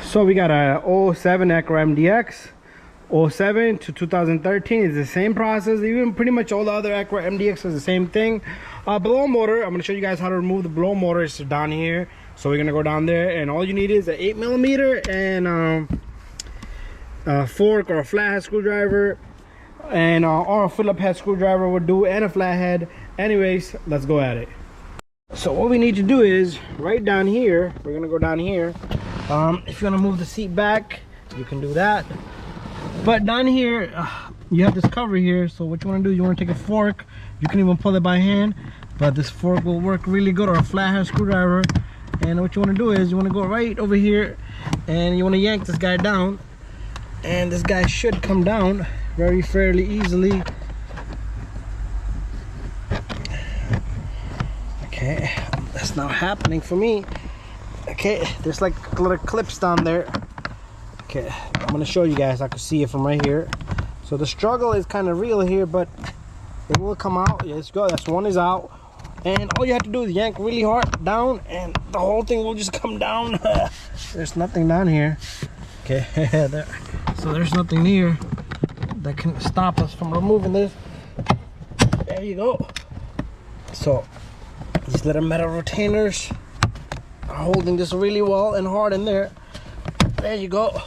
So we got a '07 Acura MDX. '07 to 2013 is the same process. Even pretty much all the other Acura MDX is the same thing. Blow motor, I'm going to show you guys how to remove the blow motor. It's down here. So we're going to go down there, and all you need is an 8mm and a fork or a flathead screwdriver, and or a Phillips head screwdriver would do, and a flathead. Anyways, let's go at it. So what we need to do is right down here, we're going to go down here. If you want to move the seat back, you can do that. But down here, you have this cover here. So what you want to do, you want to take a fork. You can even pull it by hand, but this fork will work really good, or a flathead screwdriver. And what you want to do is you want to go right over here, and you want to yank this guy down. And this guy should come down very fairly easily. Okay, that's not happening for me. Okay, there's like little clips down there. Okay, I'm gonna show you guys. I can see it from right here. So the struggle is kind of real here, but it will come out. Let's go. That's one is out, and all you have to do is yank really hard down, and the whole thing will just come down. There's nothing down here. Okay, there. So there's nothing here that can stop us from removing this. There you go. So these little metal retainers are holding this really well and hard in there. There you go.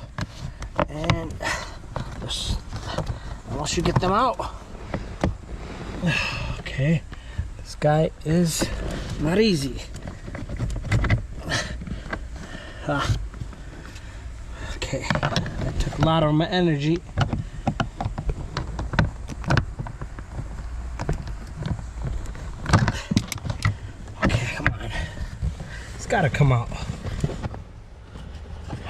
And just, once you get them out, okay, this guy is not easy. Okay, that took a lot of my energy. Okay, come on. It's gotta come out.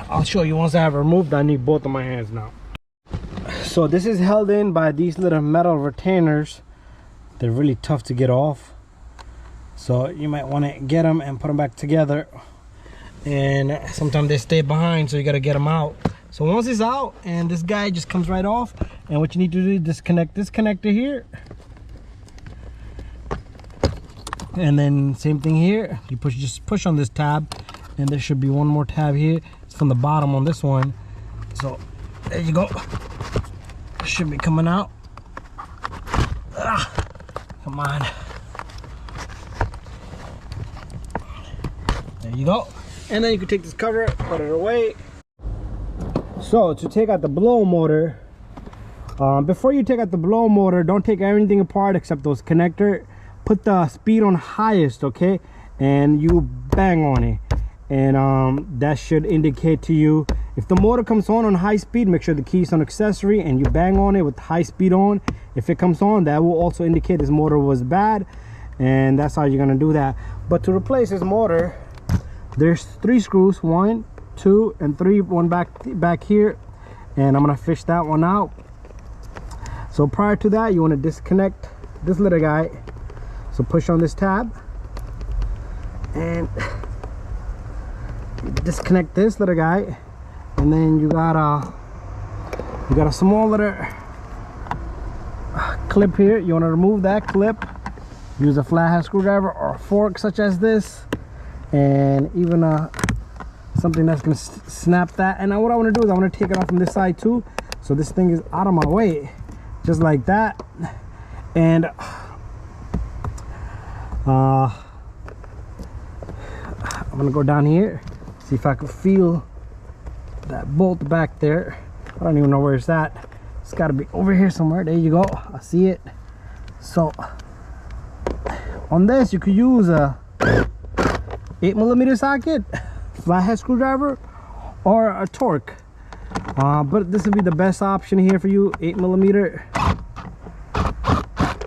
I'll show you once I have it removed. I need both of my hands now. So this is held in by these little metal retainers. They're really tough to get off. So you might want to get them and put them back together. And sometimes they stay behind, so you got to get them out. So once it's out, and this guy just comes right off, and what you need to do is disconnect this connector here. And then same thing here. You just push on this tab, and there should be one more tab here. It's from the bottom on this one. So there you go. It should be coming out. Come on. There you go. And then you can take this cover, put it away. So to take out the blow motor, before you take out the blow motor, don't take everything apart except those connector. Put the speed on highest, okay, and you bang on it, and that should indicate to you if the motor comes on high speed. Make sure the key is on accessory and you bang on it with high speed on. If it comes on, that will also indicate this motor was bad, and that's how you're gonna do that. But to replace this motor, there's 3 screws, 1, 2, and 3, one back here, and I'm gonna fish that one out. So prior to that, you want to disconnect this little guy. So push on this tab and disconnect this little guy, and then you got a small little clip here. You want to remove that clip. Use a flathead screwdriver or a fork such as this, and even something that's gonna snap that. And now what I want to do is I want to take it off from this side too, so this thing is out of my way, just like that. And I'm gonna go down here, see if I can feel that bolt back there. I don't even know where it's at. It's got to be over here somewhere. There you go. I see it. So on this, you could use a 8mm socket, flathead screwdriver, or a torque. But this would be the best option here for you, 8mm.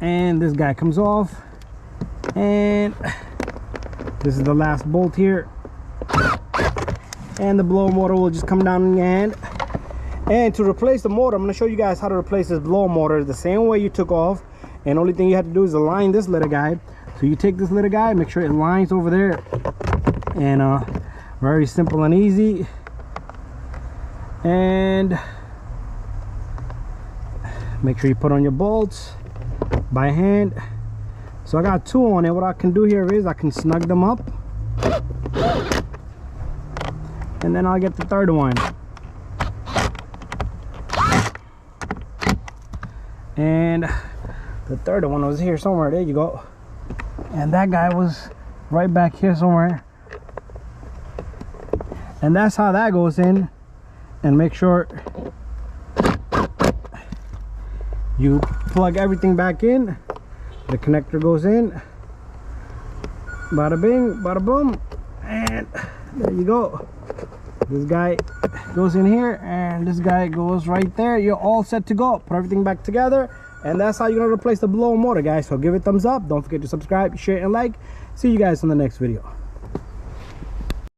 And this guy comes off, and this is the last bolt here, and the blow motor will just come down in your hand. And to replace the motor, I'm going to show you guys how to replace this blow motor the same way you took off. And only thing you have to do is align this little guy. So you take this little guy, make sure it lines over there, and very simple and easy. And make sure you put on your bolts by hand. So I got 2 on it. What I can do here is I can snug them up and then I'll get the third one. And the third one was here somewhere. There you go. And that guy was right back here somewhere. And that's how that goes in. And make sure you plug everything back in. The connector goes in. Bada bing, bada boom. And there you go. This guy goes in here and this guy goes right there. You're all set to go. Put everything back together, and that's how you're gonna replace the blower motor, guys. So give it a thumbs up. Don't forget to subscribe, share, and like. See you guys in the next video.